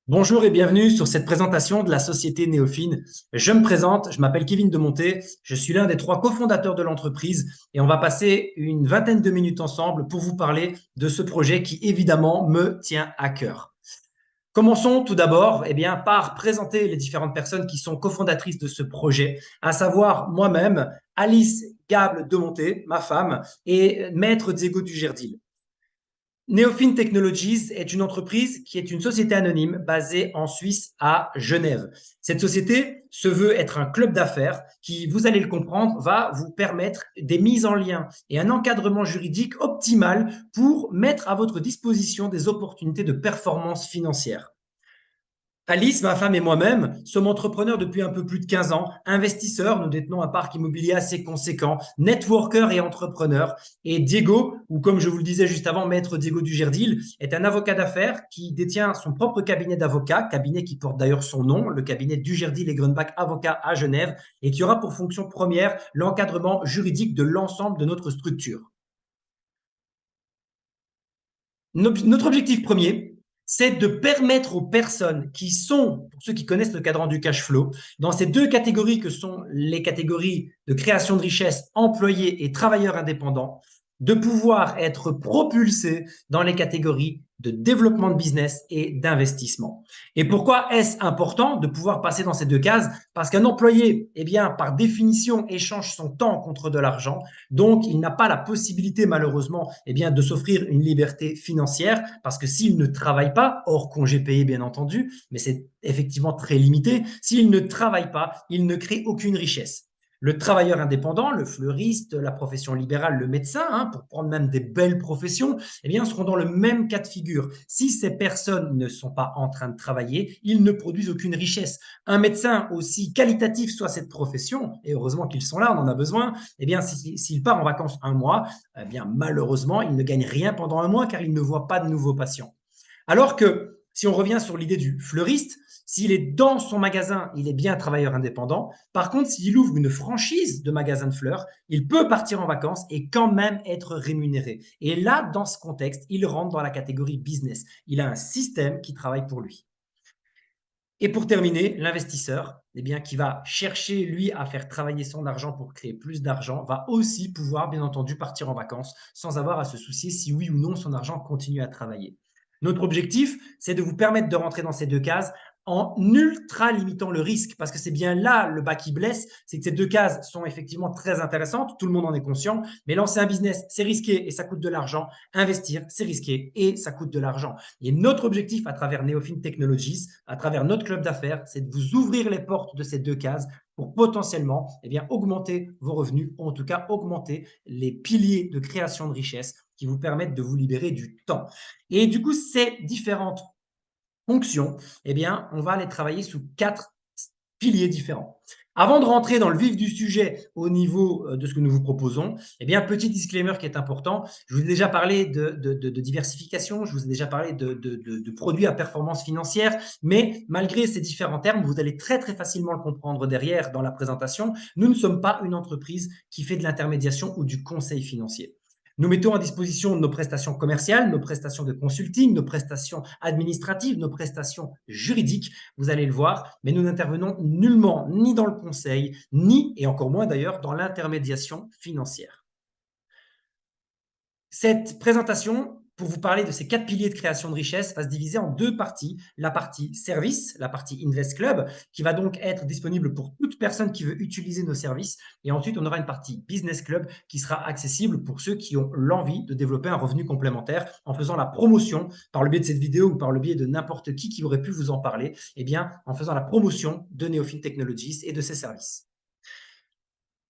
Bonjour et bienvenue sur cette présentation de la société Néophine. Je me présente, je m'appelle Kevin Demonté, je suis l'un des trois cofondateurs de l'entreprise et on va passer une vingtaine de minutes ensemble pour vous parler de ce projet qui évidemment me tient à cœur. Commençons tout d'abord par présenter les différentes personnes qui sont cofondatrices de ce projet, à savoir moi-même, Alice Gable Demonté, ma femme, et Maître Diego Dugerdil. Neofin Technologies est une entreprise qui est une société anonyme basée en Suisse à Genève. Cette société se veut être un club d'affaires qui, vous allez le comprendre, va vous permettre des mises en lien et un encadrement juridique optimal pour mettre à votre disposition des opportunités de performance financière. Alice, ma femme et moi-même sommes entrepreneurs depuis un peu plus de 15 ans, investisseurs, nous détenons un parc immobilier assez conséquent, networkers et entrepreneurs. Et Diego, ou comme je vous le disais juste avant, maître Diego Dugerdil, est un avocat d'affaires qui détient son propre cabinet d'avocats, cabinet qui porte d'ailleurs son nom, le cabinet Dugerdil et Grunbach Avocats à Genève, et qui aura pour fonction première l'encadrement juridique de l'ensemble de notre structure. Notre objectif premier, c'est de permettre aux personnes qui sont, pour ceux qui connaissent le cadran du cash flow, dans ces deux catégories que sont les catégories de création de richesse, employés et travailleurs indépendants, de pouvoir être propulsés dans les catégories de développement de business et d'investissement. Et pourquoi est-ce important de pouvoir passer dans ces deux cases? Parce qu'un employé, par définition, échange son temps contre de l'argent. Donc, il n'a pas la possibilité, malheureusement, de s'offrir une liberté financière parce que s'il ne travaille pas, hors congé payé, bien entendu, mais c'est effectivement très limité, s'il ne travaille pas, il ne crée aucune richesse. Le travailleur indépendant, le fleuriste, la profession libérale, le médecin, pour prendre même des belles professions, seront dans le même cas de figure. Si ces personnes ne sont pas en train de travailler, ils ne produisent aucune richesse. Un médecin, aussi qualitatif soit cette profession, et heureusement qu'ils sont là, on en a besoin, s'il part en vacances un mois, malheureusement, il ne gagne rien pendant un mois car il ne voit pas de nouveaux patients. Alors que si on revient sur l'idée du fleuriste, s'il est dans son magasin, il est bien travailleur indépendant. Par contre, s'il ouvre une franchise de magasin de fleurs, il peut partir en vacances et quand même être rémunéré. Et là, dans ce contexte, il rentre dans la catégorie business. Il a un système qui travaille pour lui. Et pour terminer, l'investisseur, qui va chercher, lui, à faire travailler son argent pour créer plus d'argent, va aussi pouvoir, bien entendu, partir en vacances sans avoir à se soucier si oui ou non son argent continue à travailler. Notre objectif, c'est de vous permettre de rentrer dans ces deux cases en ultra limitant le risque, parce que c'est bien là le bas qui blesse, c'est que ces deux cases sont effectivement très intéressantes, tout le monde en est conscient, mais lancer un business, c'est risqué et ça coûte de l'argent, investir, c'est risqué et ça coûte de l'argent. Et notre objectif à travers Neofin Technologies, à travers notre club d'affaires, c'est de vous ouvrir les portes de ces deux cases pour potentiellement augmenter vos revenus, ou en tout cas augmenter les piliers de création de richesse qui vous permettent de vous libérer du temps. Et du coup, ces différentes fonctions, on va les travailler sous 4 piliers différents. Avant de rentrer dans le vif du sujet au niveau de ce que nous vous proposons, petit disclaimer qui est important. Je vous ai déjà parlé de diversification, je vous ai déjà parlé de produits à performance financière, mais malgré ces différents termes, vous allez très très facilement le comprendre derrière dans la présentation. Nous ne sommes pas une entreprise qui fait de l'intermédiation ou du conseil financier. Nous mettons à disposition nos prestations commerciales, nos prestations de consulting, nos prestations administratives, nos prestations juridiques, vous allez le voir, mais nous n'intervenons nullement ni dans le conseil, ni, et encore moins d'ailleurs, dans l'intermédiation financière. Cette présentation, pour vous parler de ces 4 piliers de création de richesse, va se diviser en 2 parties. La partie service, la partie Invest Club, qui va donc être disponible pour toute personne qui veut utiliser nos services. Et ensuite, on aura une partie Business Club qui sera accessible pour ceux qui ont l'envie de développer un revenu complémentaire en faisant la promotion, par le biais de cette vidéo ou par le biais de n'importe qui aurait pu vous en parler, en faisant la promotion de Neofin Technologies et de ses services.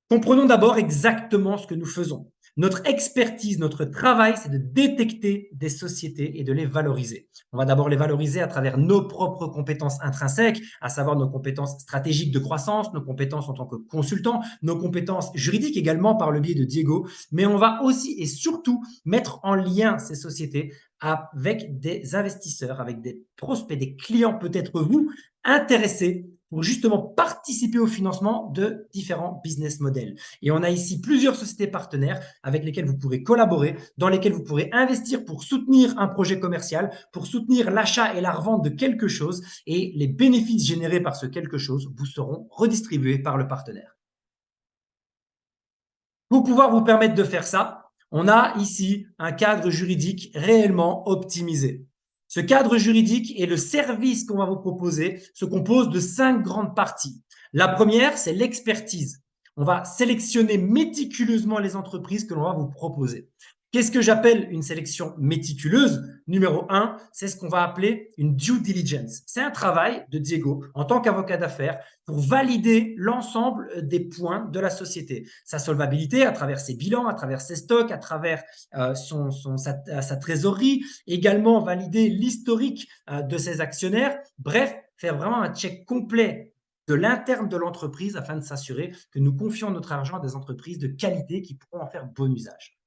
Comprenons d'abord exactement ce que nous faisons. Notre expertise, notre travail, c'est de détecter des sociétés et de les valoriser. On va d'abord les valoriser à travers nos propres compétences intrinsèques, à savoir nos compétences stratégiques de croissance, nos compétences en tant que consultant, nos compétences juridiques également par le biais de Diego, mais on va aussi et surtout mettre en lien ces sociétés avec des investisseurs, avec des prospects, des clients, peut-être vous, intéressés pour justement participer au financement de différents business models. Et on a ici plusieurs sociétés partenaires avec lesquelles vous pourrez collaborer, dans lesquelles vous pourrez investir pour soutenir un projet commercial, pour soutenir l'achat et la revente de quelque chose, et les bénéfices générés par ce quelque chose vous seront redistribués par le partenaire. Pour pouvoir vous permettre de faire ça, on a ici un cadre juridique réellement optimisé. Ce cadre juridique et le service qu'on va vous proposer se compose de 5 grandes parties. La première, c'est l'expertise. On va sélectionner méticuleusement les entreprises que l'on va vous proposer. Qu'est-ce que j'appelle une sélection méticuleuse? Numéro 1, c'est ce qu'on va appeler une due diligence. C'est un travail de Diego en tant qu'avocat d'affaires pour valider l'ensemble des points de la société. Sa solvabilité à travers ses bilans, à travers ses stocks, à travers sa trésorerie, également valider l'historique de ses actionnaires. Bref, faire vraiment un check complet de l'interne de l'entreprise afin de s'assurer que nous confions notre argent à des entreprises de qualité qui pourront en faire bon usage.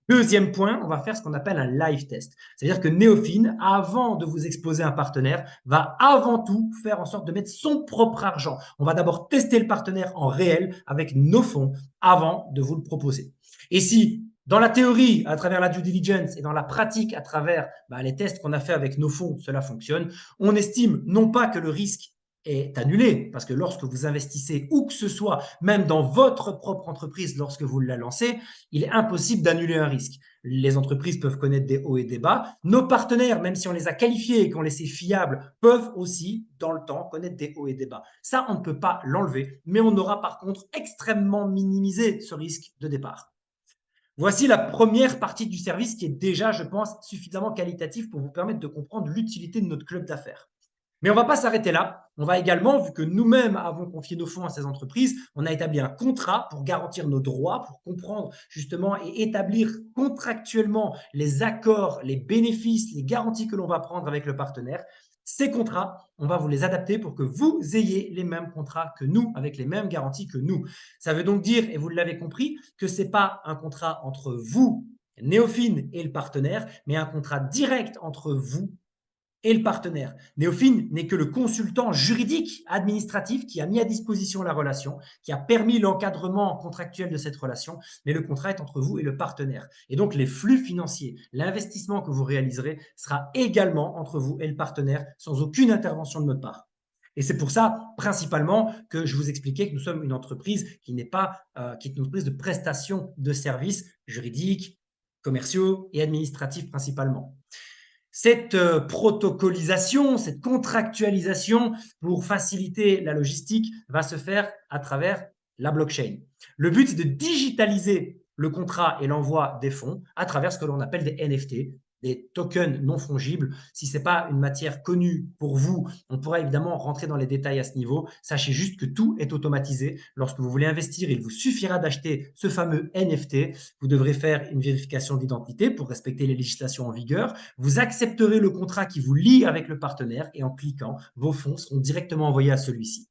Deuxième point, on va faire ce qu'on appelle un live test. C'est-à-dire que Néophine, avant de vous exposer un partenaire, va avant tout faire en sorte de mettre son propre argent. On va d'abord tester le partenaire en réel avec nos fonds avant de vous le proposer. Et si, dans la théorie, à travers la due diligence et dans la pratique, à travers les tests qu'on a fait avec nos fonds, cela fonctionne, on estime non pas que le risque est annulé, parce que lorsque vous investissez où que ce soit, même dans votre propre entreprise, lorsque vous la lancez, il est impossible d'annuler un risque. Les entreprises peuvent connaître des hauts et des bas. Nos partenaires, même si on les a qualifiés et qu'on les sait fiables, peuvent aussi, dans le temps, connaître des hauts et des bas. Ça, on ne peut pas l'enlever, mais on aura par contre extrêmement minimisé ce risque de départ. Voici la première partie du service qui est déjà, je pense, suffisamment qualitative pour vous permettre de comprendre l'utilité de notre club d'affaires. Mais on ne va pas s'arrêter là. On va également, vu que nous-mêmes avons confié nos fonds à ces entreprises, on a établi un contrat pour garantir nos droits, pour comprendre justement et établir contractuellement les accords, les bénéfices, les garanties que l'on va prendre avec le partenaire. Ces contrats, on va vous les adapter pour que vous ayez les mêmes contrats que nous, avec les mêmes garanties que nous. Ça veut donc dire, et vous l'avez compris, que ce n'est pas un contrat entre vous, Néophine, et le partenaire, mais un contrat direct entre vous et le partenaire. Néophine n'est que le consultant juridique administratif qui a mis à disposition la relation, qui a permis l'encadrement contractuel de cette relation, mais le contrat est entre vous et le partenaire. Et donc les flux financiers, l'investissement que vous réaliserez sera également entre vous et le partenaire sans aucune intervention de notre part. Et c'est pour ça, principalement, que je vous expliquais que nous sommes une entreprise qui n'est pas qui est une entreprise de prestation de services juridiques, commerciaux et administratifs principalement. Cette protocolisation, cette contractualisation pour faciliter la logistique va se faire à travers la blockchain. Le but, c'est de digitaliser le contrat et l'envoi des fonds à travers ce que l'on appelle des NFT, des tokens non fongibles. Si ce n'est pas une matière connue pour vous, on pourra évidemment rentrer dans les détails à ce niveau. Sachez juste que tout est automatisé. Lorsque vous voulez investir, il vous suffira d'acheter ce fameux NFT. Vous devrez faire une vérification d'identité pour respecter les législations en vigueur. Vous accepterez le contrat qui vous lie avec le partenaire et en cliquant, vos fonds seront directement envoyés à celui-ci.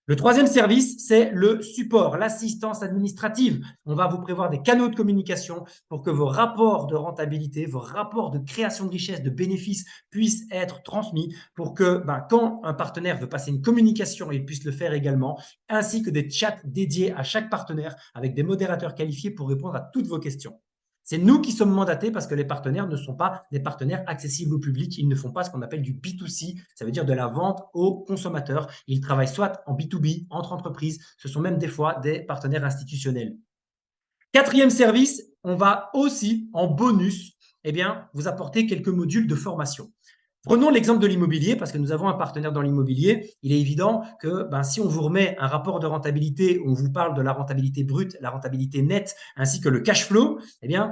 Le troisième service, c'est le support, l'assistance administrative. On va vous prévoir des canaux de communication pour que vos rapports de rentabilité, vos rapports de création de richesse, de bénéfices puissent être transmis pour que quand un partenaire veut passer une communication, il puisse le faire également, ainsi que des chats dédiés à chaque partenaire avec des modérateurs qualifiés pour répondre à toutes vos questions. C'est nous qui sommes mandatés parce que les partenaires ne sont pas des partenaires accessibles au public. Ils ne font pas ce qu'on appelle du B2C, ça veut dire de la vente aux consommateurs. Ils travaillent soit en B2B, entre entreprises. Ce sont même des fois des partenaires institutionnels. Quatrième service, on va aussi, en bonus, vous apporter quelques modules de formation. Prenons l'exemple de l'immobilier, parce que nous avons un partenaire dans l'immobilier. Il est évident que si on vous remet un rapport de rentabilité, on vous parle de la rentabilité brute, la rentabilité nette, ainsi que le cash flow,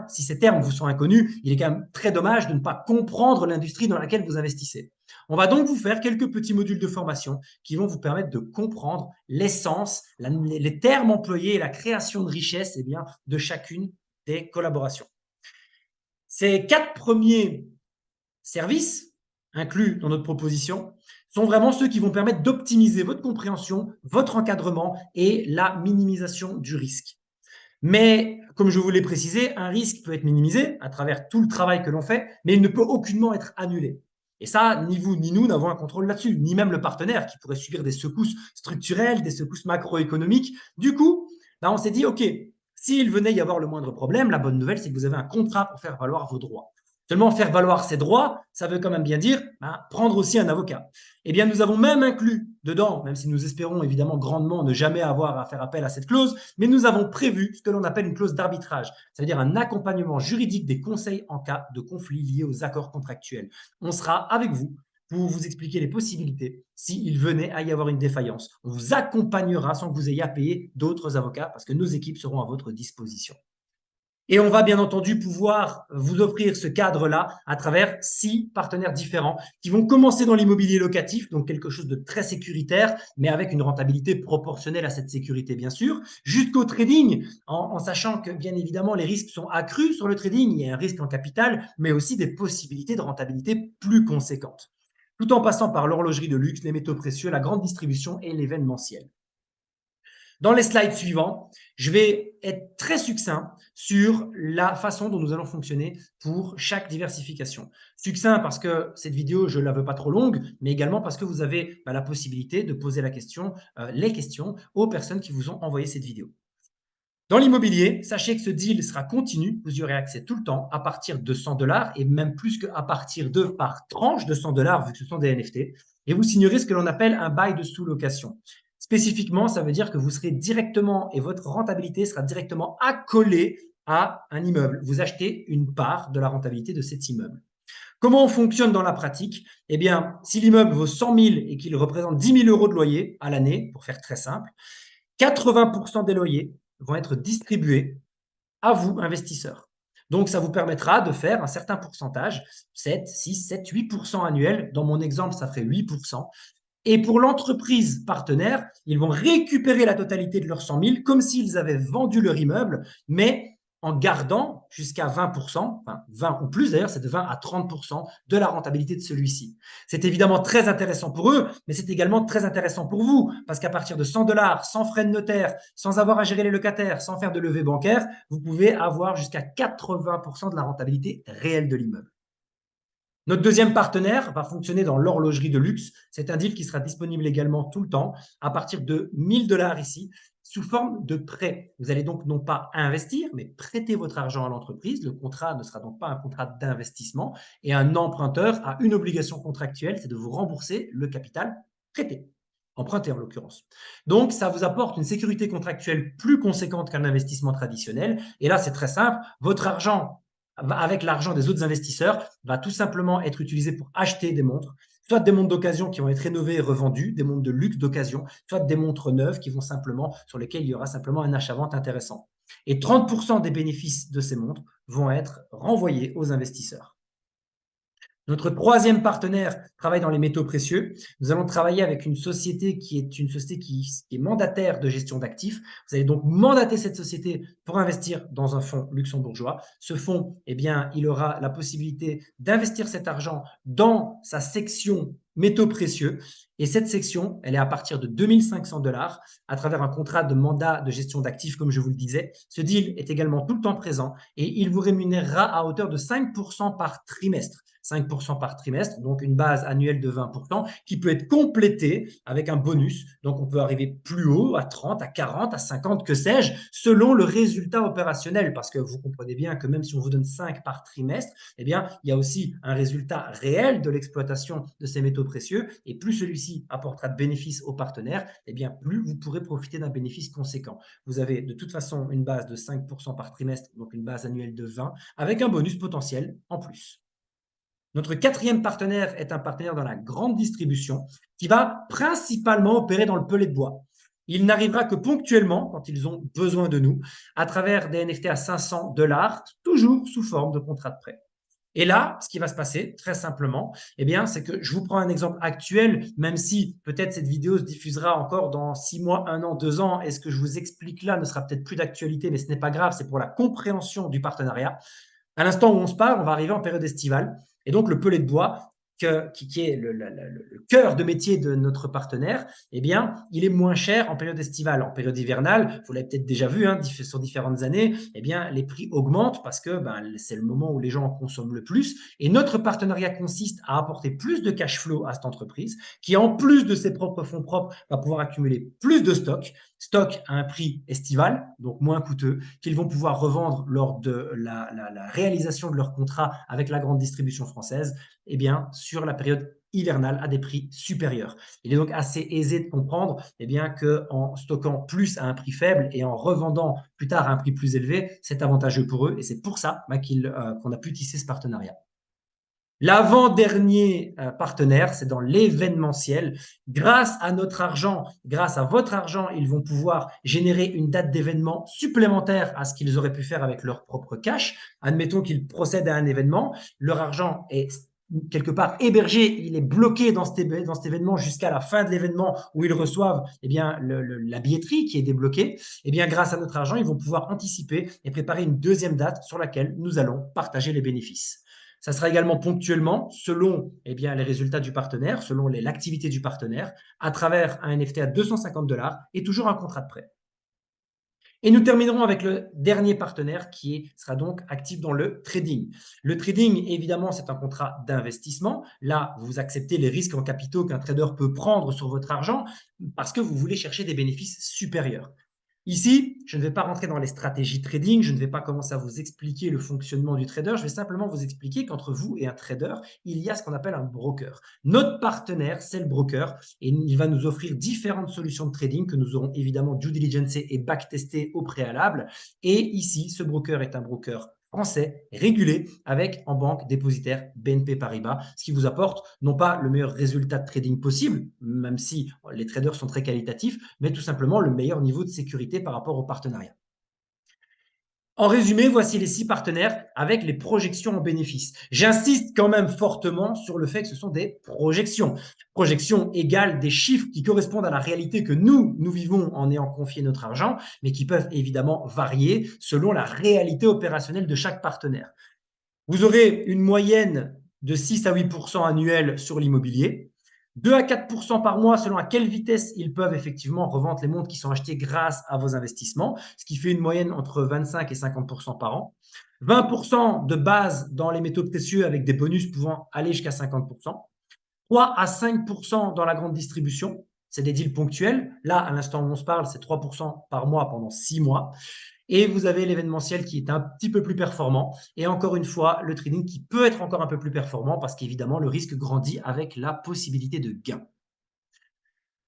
si ces termes vous sont inconnus, il est quand même très dommage de ne pas comprendre l'industrie dans laquelle vous investissez. On va donc vous faire quelques petits modules de formation qui vont vous permettre de comprendre l'essence, les termes employés et la création de richesse de chacune des collaborations. Ces 4 premiers services inclus dans notre proposition, sont vraiment ceux qui vont permettre d'optimiser votre compréhension, votre encadrement et la minimisation du risque. Mais, comme je vous l'ai précisé, un risque peut être minimisé à travers tout le travail que l'on fait, mais il ne peut aucunement être annulé. Et ça, ni vous ni nous n'avons un contrôle là-dessus, ni même le partenaire qui pourrait subir des secousses structurelles, des secousses macroéconomiques. Du coup, là, on s'est dit, OK, s'il venait y avoir le moindre problème, la bonne nouvelle, c'est que vous avez un contrat pour faire valoir vos droits. Seulement, faire valoir ses droits, ça veut quand même bien dire prendre aussi un avocat. Eh bien, nous avons même inclus dedans, même si nous espérons évidemment grandement ne jamais avoir à faire appel à cette clause, mais nous avons prévu ce que l'on appelle une clause d'arbitrage, c'est-à-dire un accompagnement juridique des conseils en cas de conflit lié aux accords contractuels. On sera avec vous pour vous expliquer les possibilités s'il venait à y avoir une défaillance. On vous accompagnera sans que vous ayez à payer d'autres avocats parce que nos équipes seront à votre disposition. Et on va bien entendu pouvoir vous offrir ce cadre-là à travers 6 partenaires différents qui vont commencer dans l'immobilier locatif, donc quelque chose de très sécuritaire, mais avec une rentabilité proportionnelle à cette sécurité, bien sûr, jusqu'au trading, en sachant que, bien évidemment, les risques sont accrus sur le trading. Il y a un risque en capital, mais aussi des possibilités de rentabilité plus conséquentes, tout en passant par l'horlogerie de luxe, les métaux précieux, la grande distribution et l'événementiel. Dans les slides suivants, je vais être très succinct sur la façon dont nous allons fonctionner pour chaque diversification. Succinct parce que cette vidéo, je ne la veux pas trop longue, mais également parce que vous avez la possibilité de poser les questions aux personnes qui vous ont envoyé cette vidéo. Dans l'immobilier, sachez que ce deal sera continu, vous y aurez accès tout le temps à partir de 100 $ et même plus qu'à partir de par tranche de 100 $ vu que ce sont des NFT. Et vous signerez ce que l'on appelle un bail de sous-location. Spécifiquement, ça veut dire que vous serez directement et votre rentabilité sera directement accolée à un immeuble. Vous achetez une part de la rentabilité de cet immeuble. Comment on fonctionne dans la pratique? Eh bien, si l'immeuble vaut 100 000 et qu'il représente 10 000 € de loyer à l'année, pour faire très simple, 80% des loyers vont être distribués à vous, investisseurs. Donc, ça vous permettra de faire un certain pourcentage, 7, 6, 7, 8% annuel. Dans mon exemple, ça ferait 8%. Et pour l'entreprise partenaire, ils vont récupérer la totalité de leurs 100 000 comme s'ils avaient vendu leur immeuble, mais en gardant jusqu'à 20%, enfin 20 ou plus d'ailleurs, c'est de 20 à 30% de la rentabilité de celui-ci. C'est évidemment très intéressant pour eux, mais c'est également très intéressant pour vous, parce qu'à partir de 100 $, sans frais de notaire, sans avoir à gérer les locataires, sans faire de levée bancaire, vous pouvez avoir jusqu'à 80% de la rentabilité réelle de l'immeuble. Notre deuxième partenaire va fonctionner dans l'horlogerie de luxe. C'est un deal qui sera disponible également tout le temps à partir de 1 000 $ ici, sous forme de prêt. Vous allez donc non pas investir, mais prêter votre argent à l'entreprise. Le contrat ne sera donc pas un contrat d'investissement et un emprunteur a une obligation contractuelle, c'est de vous rembourser le capital prêté, emprunté en l'occurrence. Donc, ça vous apporte une sécurité contractuelle plus conséquente qu'un investissement traditionnel. Et là, c'est très simple. Votre argent avec l'argent des autres investisseurs, va tout simplement être utilisé pour acheter des montres, soit des montres d'occasion qui vont être rénovées et revendues, des montres de luxe d'occasion, soit des montres neuves qui vont simplement, sur lesquelles il y aura simplement un achat-vente intéressant. Et 30% des bénéfices de ces montres vont être renvoyés aux investisseurs. Notre troisième partenaire travaille dans les métaux précieux. Nous allons travailler avec une société qui est mandataire de gestion d'actifs. Vous allez donc mandater cette société pour investir dans un fonds luxembourgeois. Ce fonds, eh bien, il aura la possibilité d'investir cet argent dans sa section métaux précieux. Et cette section, elle est à partir de 2 500 $ à travers un contrat de mandat de gestion d'actifs, comme je vous le disais. Ce deal est également tout le temps présent et il vous rémunérera à hauteur de 5% par trimestre. 5% par trimestre, donc une base annuelle de 20% qui peut être complétée avec un bonus. Donc, on peut arriver plus haut, à 30, à 40, à 50, que sais-je, selon le résultat opérationnel. Parce que vous comprenez bien que même si on vous donne 5 par trimestre, eh bien, il y a aussi un résultat réel de l'exploitation de ces métaux précieux. Et plus celui-ci apportera de bénéfices aux partenaires, eh bien, plus vous pourrez profiter d'un bénéfice conséquent. Vous avez de toute façon une base de 5% par trimestre, donc une base annuelle de 20, avec un bonus potentiel en plus. Notre quatrième partenaire est un partenaire dans la grande distribution qui va principalement opérer dans le pellet de bois. Il n'arrivera que ponctuellement, quand ils ont besoin de nous, à travers des NFT à 500 $, toujours sous forme de contrat de prêt. Et là, ce qui va se passer, très simplement, eh bien, c'est que je vous prends un exemple actuel, même si peut-être cette vidéo se diffusera encore dans 6 mois, 1 an, 2 ans, et ce que je vous explique là ne sera peut-être plus d'actualité, mais ce n'est pas grave, c'est pour la compréhension du partenariat. À l'instant où on se parle, on va arriver en période estivale. Et donc, le pellet de bois qui est le cœur de métier de notre partenaire, eh bien, il est moins cher en période estivale. En période hivernale, vous l'avez peut-être déjà vu sur différentes années, eh bien, les prix augmentent parce que c'est le moment où les gens en consomment le plus. Et notre partenariat consiste à apporter plus de cash flow à cette entreprise qui, en plus de ses propres fonds propres, va pouvoir accumuler plus de stock à un prix estival, donc moins coûteux, qu'ils vont pouvoir revendre lors de la réalisation de leur contrat avec la grande distribution française, eh bien, sur la période hivernale à des prix supérieurs. Il est donc assez aisé de comprendre eh bien, qu'en stockant plus à un prix faible et en revendant plus tard à un prix plus élevé, c'est avantageux pour eux et c'est pour ça qu'on a pu tisser ce partenariat. L'avant-dernier partenaire, c'est dans l'événementiel. Grâce à notre argent, grâce à votre argent, ils vont pouvoir générer une date d'événement supplémentaire à ce qu'ils auraient pu faire avec leur propre cash. Admettons qu'ils procèdent à un événement, leur argent est quelque part hébergé, il est bloqué dans cet événement jusqu'à la fin de l'événement où ils reçoivent eh bien, la billetterie qui est débloquée. Eh bien, grâce à notre argent, ils vont pouvoir anticiper et préparer une deuxième date sur laquelle nous allons partager les bénéfices. Ça sera également ponctuellement, selon eh bien, les résultats du partenaire, selon l'activité du partenaire, à travers un NFT à 250$ et toujours un contrat de prêt. Et nous terminerons avec le dernier partenaire qui sera donc actif dans le trading. Le trading, évidemment, c'est un contrat d'investissement. Là, vous acceptez les risques en capitaux qu'un trader peut prendre sur votre argent parce que vous voulez chercher des bénéfices supérieurs. Ici, je ne vais pas rentrer dans les stratégies trading, je ne vais pas commencer à vous expliquer le fonctionnement du trader, je vais simplement vous expliquer qu'entre vous et un trader, il y a ce qu'on appelle un broker. Notre partenaire, c'est le broker et il va nous offrir différentes solutions de trading que nous aurons évidemment due diligence et backtestées au préalable. Et ici, ce broker est un broker français, régulé, avec en banque dépositaire BNP Paribas, ce qui vous apporte non pas le meilleur résultat de trading possible, même si les traders sont très qualitatifs, mais tout simplement le meilleur niveau de sécurité par rapport au partenariat. En résumé, voici les 6 partenaires avec les projections en bénéfices. J'insiste quand même fortement sur le fait que ce sont des projections. Projections égales des chiffres qui correspondent à la réalité que nous vivons en ayant confié notre argent, mais qui peuvent évidemment varier selon la réalité opérationnelle de chaque partenaire. Vous aurez une moyenne de 6 à 8% annuel sur l'immobilier, 2 à 4% par mois selon à quelle vitesse ils peuvent effectivement revendre les montres qui sont achetées grâce à vos investissements, ce qui fait une moyenne entre 25 et 50% par an. 20% de base dans les métaux précieux avec des bonus pouvant aller jusqu'à 50%. 3 à 5% dans la grande distribution, c'est des deals ponctuels. Là, à l'instant où on se parle, c'est 3% par mois pendant 6 mois. Et vous avez l'événementiel qui est un petit peu plus performant. Et encore une fois, le trading qui peut être encore un peu plus performant parce qu'évidemment, le risque grandit avec la possibilité de gain.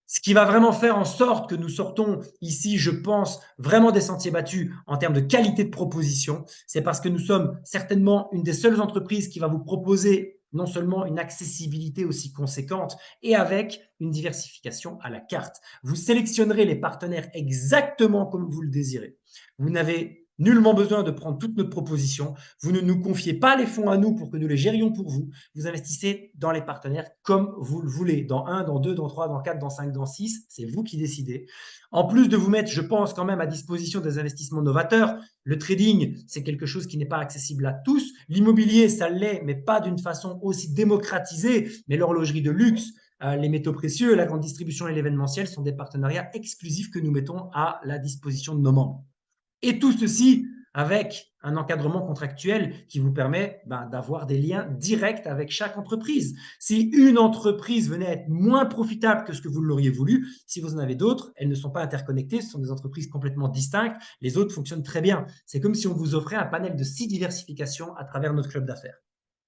Ce qui va vraiment faire en sorte que nous sortons ici, je pense, vraiment des sentiers battus en termes de qualité de proposition, c'est parce que nous sommes certainement une des seules entreprises qui va vous proposer non seulement une accessibilité aussi conséquente et avec une diversification à la carte. Vous sélectionnerez les partenaires exactement comme vous le désirez. Vous n'avez nullement besoin de prendre toutes nos propositions. Vous ne nous confiez pas les fonds à nous pour que nous les gérions pour vous. Vous investissez dans les partenaires comme vous le voulez, dans 1, dans 2, dans 3, dans 4, dans 5, dans 6. C'est vous qui décidez. En plus de vous mettre, je pense, quand même à disposition des investissements novateurs, le trading, c'est quelque chose qui n'est pas accessible à tous. L'immobilier, ça l'est, mais pas d'une façon aussi démocratisée. Mais l'horlogerie de luxe, les métaux précieux, la grande distribution et l'événementiel sont des partenariats exclusifs que nous mettons à la disposition de nos membres. Et tout ceci avec un encadrement contractuel qui vous permet d'avoir des liens directs avec chaque entreprise. Si une entreprise venait à être moins profitable que ce que vous l'auriez voulu, si vous en avez d'autres, elles ne sont pas interconnectées, ce sont des entreprises complètement distinctes, les autres fonctionnent très bien. C'est comme si on vous offrait un panel de 6 diversifications à travers notre club d'affaires.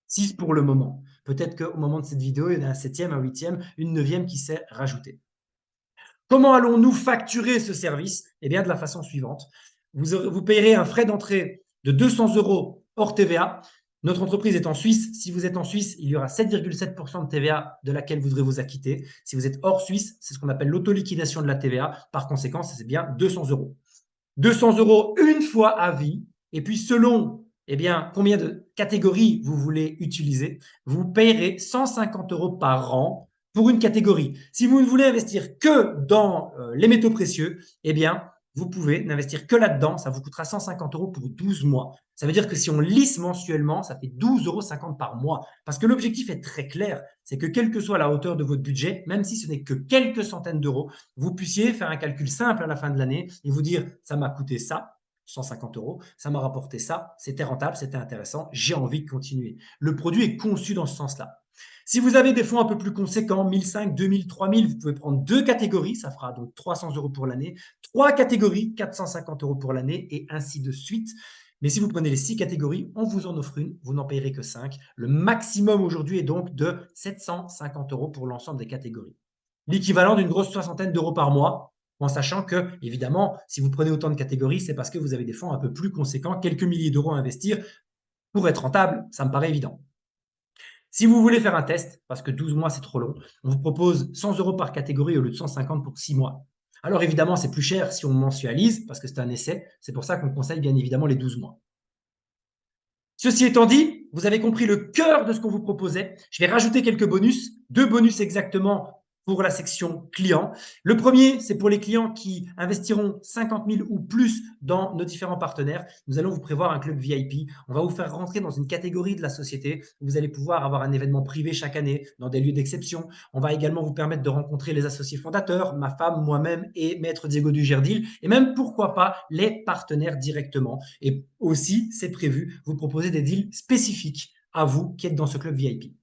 6 pour le moment. Peut-être qu'au moment de cette vidéo, il y en a un 7e, un 8e, une 9e qui s'est rajoutée. Comment allons-nous facturer ce service? Eh bien, de la façon suivante. Vous payerez un frais d'entrée de 200 € hors TVA. Notre entreprise est en Suisse. Si vous êtes en Suisse, il y aura 7,7% de TVA de laquelle vous devrez vous acquitter. Si vous êtes hors Suisse, c'est ce qu'on appelle l'autoliquidation de la TVA. Par conséquent, c'est bien 200 €. 200 € une fois à vie. Et puis, selon combien de catégories vous voulez utiliser, vous payerez 150 € par an pour une catégorie. Si vous ne voulez investir que dans les métaux précieux, vous pouvez n'investir que là-dedans. Ça vous coûtera 150 € pour 12 mois. Ça veut dire que si on lisse mensuellement, ça fait 12,50 € par mois. Parce que l'objectif est très clair, c'est que quelle que soit la hauteur de votre budget, même si ce n'est que quelques centaines d'euros, vous puissiez faire un calcul simple à la fin de l'année et vous dire, ça m'a coûté ça, 150 €, ça m'a rapporté ça, c'était rentable, c'était intéressant, j'ai envie de continuer. Le produit est conçu dans ce sens-là. Si vous avez des fonds un peu plus conséquents, 1005, 2000, 3000, vous pouvez prendre deux catégories, ça fera donc 300 € pour l'année, trois catégories, 450 € pour l'année et ainsi de suite. Mais si vous prenez les 6 catégories, on vous en offre une, vous n'en payerez que 5. Le maximum aujourd'hui est donc de 750 € pour l'ensemble des catégories. L'équivalent d'une grosse soixantaine d'euros par mois, en sachant que, évidemment, si vous prenez autant de catégories, c'est parce que vous avez des fonds un peu plus conséquents, quelques milliers d'euros à investir. Pour être rentable, ça me paraît évident. Si vous voulez faire un test, parce que 12 mois c'est trop long, on vous propose 100 € par catégorie au lieu de 150 pour 6 mois. Alors évidemment, c'est plus cher si on mensualise, parce que c'est un essai. C'est pour ça qu'on conseille bien évidemment les 12 mois. Ceci étant dit, vous avez compris le cœur de ce qu'on vous proposait. Je vais rajouter quelques bonus, deux bonus exactement pour la section clients. Le premier, c'est pour les clients qui investiront 50 000 ou plus dans nos différents partenaires. Nous allons vous prévoir un club VIP. On va vous faire rentrer dans une catégorie de la société où vous allez pouvoir avoir un événement privé chaque année dans des lieux d'exception. On va également vous permettre de rencontrer les associés fondateurs, ma femme, moi-même et Maître Diego Dugerdil, et même pourquoi pas les partenaires directement. Et aussi, c'est prévu, vous proposer des deals spécifiques à vous qui êtes dans ce club VIP.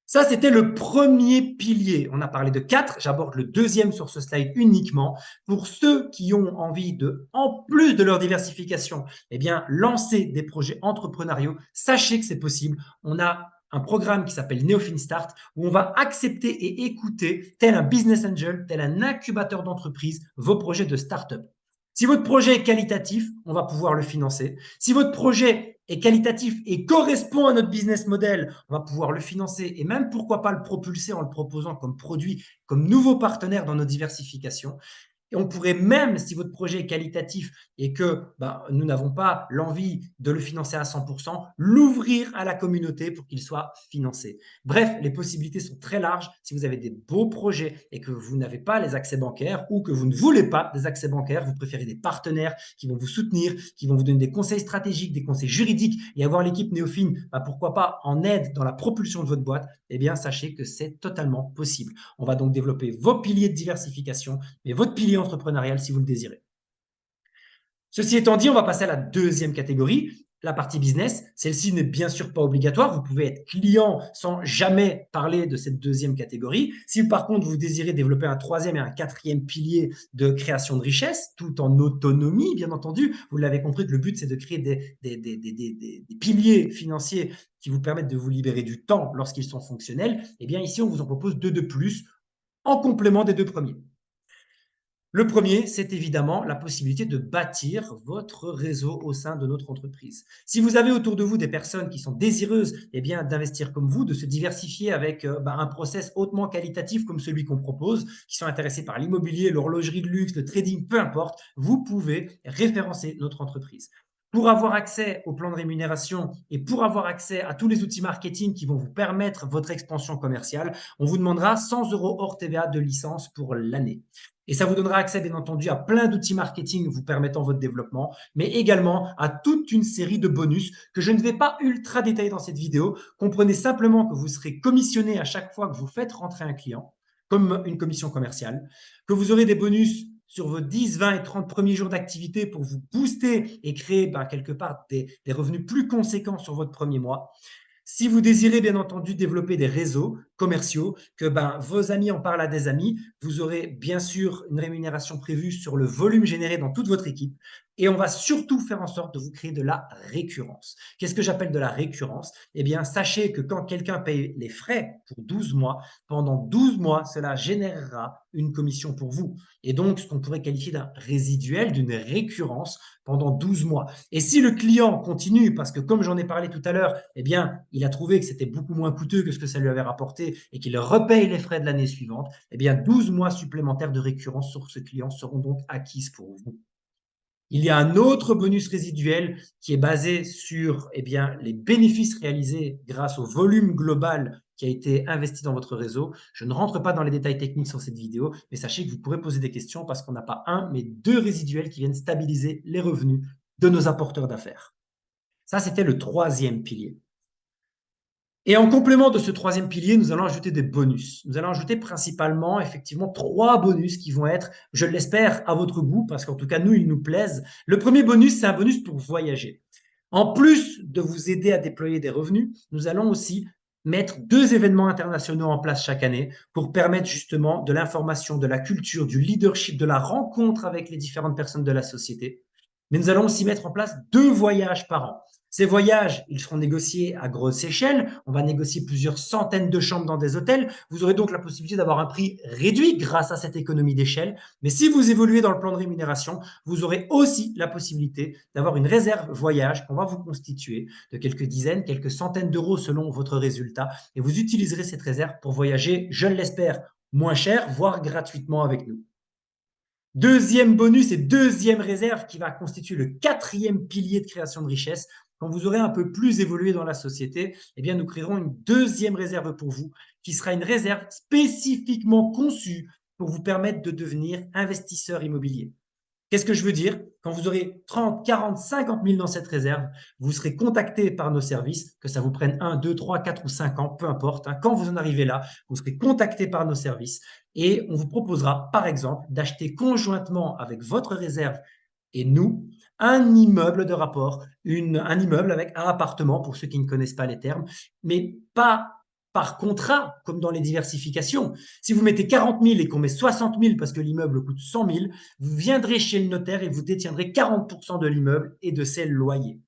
Ça, c'était le premier pilier. On a parlé de 4. J'aborde le deuxième sur ce slide uniquement. Pour ceux qui ont envie de, en plus de leur diversification, eh bien, lancer des projets entrepreneuriaux, sachez que c'est possible. On a un programme qui s'appelle Neofin Start où on va accepter et écouter, tel un business angel, tel un incubateur d'entreprise, vos projets de start-up. Si votre projet est qualitatif, on va pouvoir le financer. Si votre projet est qualitatif et correspond à notre business model, on va pouvoir le financer et même pourquoi pas le propulser en le proposant comme produit, comme nouveau partenaire dans nos diversifications. Et on pourrait même, si votre projet est qualitatif et que nous n'avons pas l'envie de le financer à 100%, l'ouvrir à la communauté pour qu'il soit financé. Bref, les possibilités sont très larges. Si vous avez des beaux projets et que vous n'avez pas les accès bancaires ou que vous ne voulez pas des accès bancaires, vous préférez des partenaires qui vont vous soutenir, qui vont vous donner des conseils stratégiques, des conseils juridiques et avoir l'équipe Neofin, pourquoi pas en aide dans la propulsion de votre boîte, eh bien, sachez que c'est totalement possible. On va donc développer vos piliers de diversification, mais votre pilier entrepreneurial si vous le désirez. Ceci étant dit, on va passer à la deuxième catégorie, la partie business. Celle-ci n'est bien sûr pas obligatoire. Vous pouvez être client sans jamais parler de cette deuxième catégorie. Si par contre vous désirez développer un troisième et un quatrième pilier de création de richesse, tout en autonomie, bien entendu, vous l'avez compris que le but c'est de créer des piliers financiers qui vous permettent de vous libérer du temps lorsqu'ils sont fonctionnels. Eh bien ici, on vous en propose deux de plus en complément des deux premiers. Le premier, c'est évidemment la possibilité de bâtir votre réseau au sein de notre entreprise. Si vous avez autour de vous des personnes qui sont désireuses d'investir comme vous, de se diversifier avec un process hautement qualitatif comme celui qu'on propose, qui sont intéressés par l'immobilier, l'horlogerie de luxe, le trading, peu importe, vous pouvez référencer notre entreprise. Pour avoir accès au plan de rémunération et pour avoir accès à tous les outils marketing qui vont vous permettre votre expansion commerciale, on vous demandera 100 € hors TVA de licence pour l'année. Et ça vous donnera accès, bien entendu, à plein d'outils marketing vous permettant votre développement, mais également à toute une série de bonus que je ne vais pas ultra détailler dans cette vidéo. Comprenez simplement que vous serez commissionné à chaque fois que vous faites rentrer un client, comme une commission commerciale, que vous aurez des bonus sur vos 10, 20 et 30 premiers jours d'activité pour vous booster et créer quelque part des revenus plus conséquents sur votre premier mois. Si vous désirez bien entendu développer des réseaux commerciaux, que vos amis en parlent à des amis, vous aurez bien sûr une rémunération prévue sur le volume généré dans toute votre équipe. Et on va surtout faire en sorte de vous créer de la récurrence. Qu'est-ce que j'appelle de la récurrence? Eh bien, sachez que quand quelqu'un paye les frais pour 12 mois, pendant 12 mois, cela générera une commission pour vous. Et donc, ce qu'on pourrait qualifier d'un résiduel, d'une récurrence pendant 12 mois. Et si le client continue, parce que comme j'en ai parlé tout à l'heure, eh bien, il a trouvé que c'était beaucoup moins coûteux que ce que ça lui avait rapporté et qu'il repaye les frais de l'année suivante, eh bien, 12 mois supplémentaires de récurrence sur ce client seront donc acquises pour vous. Il y a un autre bonus résiduel qui est basé sur les bénéfices réalisés grâce au volume global qui a été investi dans votre réseau. Je ne rentre pas dans les détails techniques sur cette vidéo, mais sachez que vous pourrez poser des questions parce qu'on n'a pas un, mais deux résiduels qui viennent stabiliser les revenus de nos apporteurs d'affaires. Ça, c'était le troisième pilier. Et en complément de ce troisième pilier, nous allons ajouter des bonus. Nous allons ajouter principalement, effectivement, 3 bonus qui vont être, je l'espère, à votre goût, parce qu'en tout cas, nous, ils nous plaisent. Le premier bonus, c'est un bonus pour voyager. En plus de vous aider à déployer des revenus, nous allons aussi mettre 2 événements internationaux en place chaque année pour permettre justement de l'information, de la culture, du leadership, de la rencontre avec les différentes personnes de la société. Mais nous allons aussi mettre en place 2 voyages par an. Ces voyages, ils seront négociés à grosse échelle. On va négocier plusieurs centaines de chambres dans des hôtels. Vous aurez donc la possibilité d'avoir un prix réduit grâce à cette économie d'échelle. Mais si vous évoluez dans le plan de rémunération, vous aurez aussi la possibilité d'avoir une réserve voyage qu'on va vous constituer de quelques dizaines, quelques centaines d'euros selon votre résultat. Et vous utiliserez cette réserve pour voyager, je l'espère, moins cher, voire gratuitement avec nous. Deuxième bonus et deuxième réserve qui va constituer le 4e pilier de création de richesse. Quand vous aurez un peu plus évolué dans la société, eh bien, nous créerons une 2e réserve pour vous, qui sera une réserve spécifiquement conçue pour vous permettre de devenir investisseur immobilier. Qu'est-ce que je veux dire? Quand vous aurez 30, 40, 50 000 dans cette réserve, vous serez contacté par nos services, que ça vous prenne 1, 2, 3, 4 ou 5 ans, peu importe. Quand vous en arrivez là, vous serez contacté par nos services et on vous proposera, par exemple, d'acheter conjointement avec votre réserve et nous, un immeuble de rapport, un immeuble avec un appartement, pour ceux qui ne connaissent pas les termes, mais pas par contrat, comme dans les diversifications. Si vous mettez 40 000 et qu'on met 60 000 parce que l'immeuble coûte 100 000, vous viendrez chez le notaire et vous détiendrez 40% de l'immeuble et de ses loyers.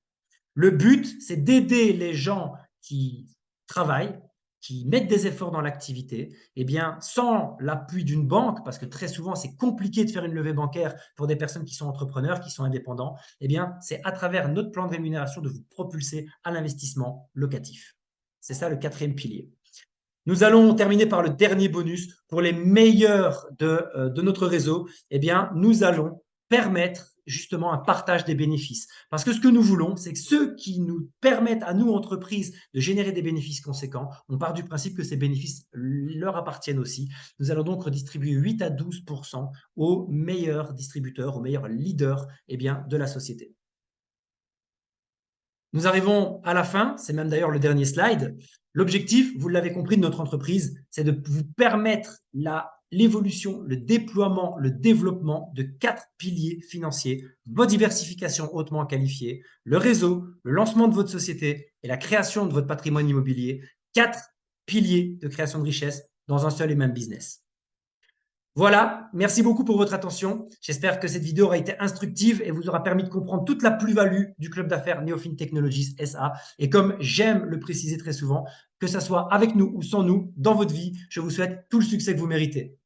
Le but, c'est d'aider les gens qui travaillent, qui mettent des efforts dans l'activité, eh bien, sans l'appui d'une banque, parce que très souvent, c'est compliqué de faire une levée bancaire pour des personnes qui sont entrepreneurs, qui sont indépendants, eh bien, c'est à travers notre plan de rémunération de vous propulser à l'investissement locatif. C'est ça le 4e pilier. Nous allons terminer par le dernier bonus. Pour les meilleurs de notre réseau, eh bien, nous allons permettre justement un partage des bénéfices. Parce que ce que nous voulons, c'est que ceux qui nous permettent à nous, entreprises, de générer des bénéfices conséquents, on part du principe que ces bénéfices leur appartiennent aussi. Nous allons donc redistribuer 8 à 12% aux meilleurs distributeurs, aux meilleurs leaders eh bien, de la société. Nous arrivons à la fin, c'est même d'ailleurs le dernier slide. L'objectif, vous l'avez compris, de notre entreprise, c'est de vous permettre l'évolution, le déploiement, le développement de 4 piliers financiers, votre diversification hautement qualifiée, le réseau, le lancement de votre société et la création de votre patrimoine immobilier. 4 piliers de création de richesse dans un seul et même business. Voilà, merci beaucoup pour votre attention. J'espère que cette vidéo aura été instructive et vous aura permis de comprendre toute la plus-value du club d'affaires Neofin Technologies SA. Et comme j'aime le préciser très souvent, que ce soit avec nous ou sans nous, dans votre vie, je vous souhaite tout le succès que vous méritez.